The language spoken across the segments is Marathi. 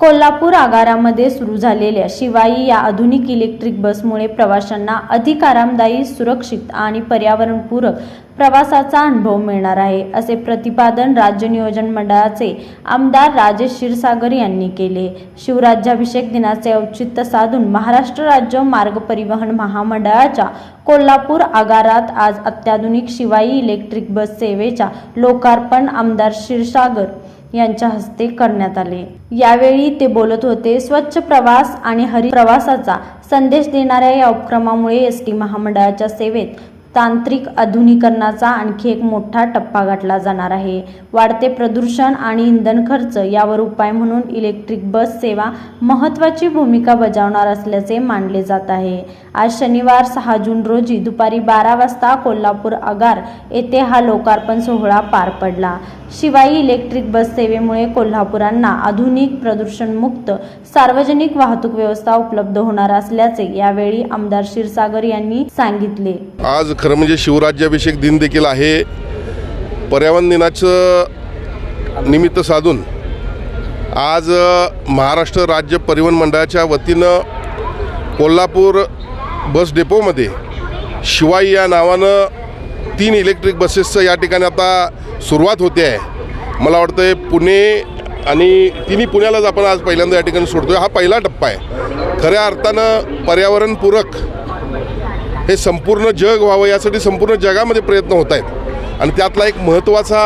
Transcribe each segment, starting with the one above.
कोल्हापूर आगारामध्ये सुरू झालेल्या शिवाई या आधुनिक इलेक्ट्रिक बसमुळे प्रवाशांना अधिक आरामदायी, सुरक्षित आणि पर्यावरणपूरक प्रवासाचा अनुभव मिळणार आहे, असे प्रतिपादन राज्य नियोजन मंडळाचे आमदार राजेश क्षीरसागर यांनी केले। शिवराज्याभिषेक दिनाचे औचित्य साधून महाराष्ट्र राज्य मार्ग परिवहन महामंडळाच्या कोल्हापूर आगारात आज अत्याधुनिक शिवाई इलेक्ट्रिक बस सेवेच्या लोकार्पण आमदार क्षीरसागर यांच्या हस्ते करण्यात आले। यावेळी ते बोलत होते। स्वच्छ प्रवास आणि हरित प्रवासाचा संदेश देणाऱ्या या उपक्रमामुळे एसटी महामंडळाच्या सेवेत तांत्रिक आधुनिकीकरणाचा आणखी एक मोठा टप्पा गाठला जाणार आहे। वाढते प्रदूषण आणि इंधन खर्च यावर उपाय म्हणून इलेक्ट्रिक बस सेवा महत्त्वाची भूमिका बजावणार असल्याचे मानले जात आहे। आज शनिवार 6 जून रोजी दुपारी 12 वाजता कोल्हापूर आगार येथे हा लोकार्पण सोहळा पार पडला। शिवाई इलेक्ट्रिक बस सेवेमुळे कोल्हापुरांना आधुनिक, प्रदूषणमुक्त सार्वजनिक वाहतूक व्यवस्था उपलब्ध होणार असल्याचे यावेळी आमदार क्षीरसागर यांनी सांगितले। आज खरं म्हणजे शिवराज्याभिषेक दिन देखील आहे। पर्यावरण दिनाचं निमित्त साधून आज महाराष्ट्र राज्य परिवहन मंडळाच्या वतीनं कोल्हापूर बस डेपोमध्ये शिवाई या नावानं 3 इलेक्ट्रिक बसेसचं या ठिकाणी आता सुरुवात होते आहे। मला वाटतं पुणे आणि तिन्ही पुण्यालाच आपण आज पहिल्यांदा या ठिकाणी सोडतोय। हा पहिला टप्पा आहे। खऱ्या अर्थानं पर्यावरणपूरक हे संपूर्ण जग व्हावं यासाठी संपूर्ण जगामध्ये प्रयत्न होत आहेत आणि त्यातला एक महत्त्वाचा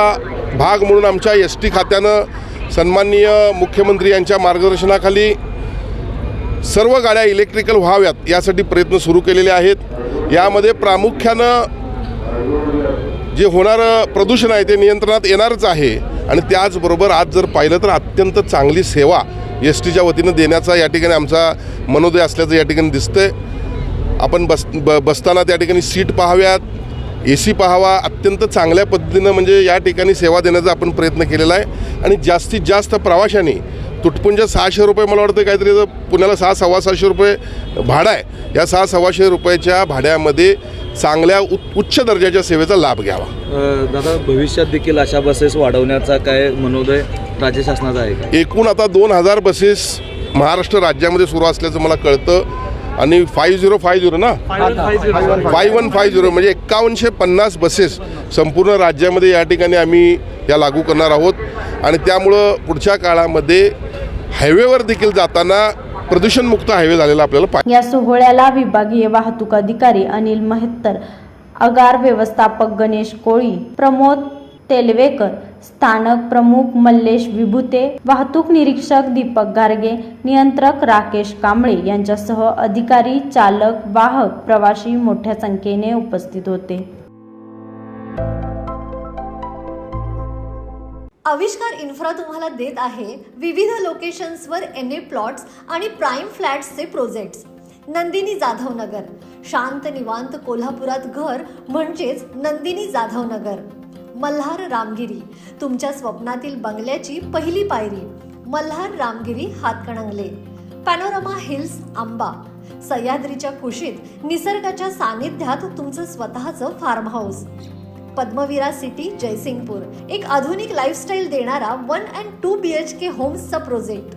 भाग म्हणून आमच्या एसटी खात्यानं सन्माननीय मुख्यमंत्री यांच्या मार्गदर्शनाखाली सर्व गाड्या इलेक्ट्रिकल व्हाव्यात यासाठी प्रयत्न सुरू केलेले आहेत। यामध्ये प्रामुख्यानं जे होणारं प्रदूषण आहे ते नियंत्रणात येणारच आहे आणि त्याचबरोबर आज जर पाहिलं तर अत्यंत चांगली सेवा एसटीच्या वतीनं देण्याचा या ठिकाणी आमचा मनोदय असल्याचं या ठिकाणी दिसतंय। आपण बसताना त्या ठिकाणी सीट पाहाव्यात, AC पाहावा, अत्यंत चांगल्या पद्धतीनं म्हणजे या ठिकाणी सेवा देण्याचा आपण प्रयत्न केलेला आहे आणि जास्तीत जास्त प्रवाशांनी तुटपुंज 600 रुपये मला वाटतं काहीतरी पुण्याला 600-650 रुपये भाडं आहे। या 600-650 रुपयाच्या भाड्यामध्ये चांगल्या उच्च दर्जाच्या सेवेचा लाभ घ्यावा। दादा, भविष्यात देखील अशा बसेस वाढवण्याचा काय मनोदय राज्य शासनाचा आहे का? एकूण आता 2000 बसेस महाराष्ट्र राज्यामध्ये सुरू असल्याचं मला कळतं आणि 5050 ना 5150 म्हणजे 5150 बसेस संपूर्ण राज्यामध्ये या ठिकाणी आम्ही या लागू करणार आहोत आणि त्यामुळं पुढच्या काळामध्ये हायवेवर देखील जाताना प्रदूषणमुक्त हायवे झालेला आपल्याला पाहिजे। या सोहळ्याला विभागीय वाहतूक अधिकारी अनिल महत्तर, आगार व्यवस्थापक गणेश कोळी, प्रमोद तेलवेकर, स्थानक प्रमुख मल्लेश विभूते, वाहतूक निरीक्षक दीपक गारगे, नियंत्रक राकेश कांबळे यांच्यासह अधिकारी, चालक, वाहक, प्रवासी मोठ्या संख्येने उपस्थित होते। आविष्कार इन्फ्रा तुम्हाला देत आहे विविध लोकेशन्सवर NA प्लॉट्स आणि प्राइम फ्लॅट्सचे प्रोजेक्ट्स। नंदिनी जाधव नगर, शांत निवांत कोल्हापुरात घर म्हणजेच नंदिनी जाधव नगर। मल्हार रामगिरी, तुमच्या स्वप्नातील बंगल्याची पहिली पायरी। मल्हार रामगिरी हातकणंगले। पॅनोरमा हिल्स आंबा, सह्याद्रीच्या कुशीत निसर्गाच्या सानिध्यात तुमचं स्वतःचं फार्म हाऊस। पद्मविरा सिटी जयसिंगपूर, एक आधुनिक लाईफस्टाईल देणारा 1 and 2 BHK होम्सचा प्रोजेक्ट।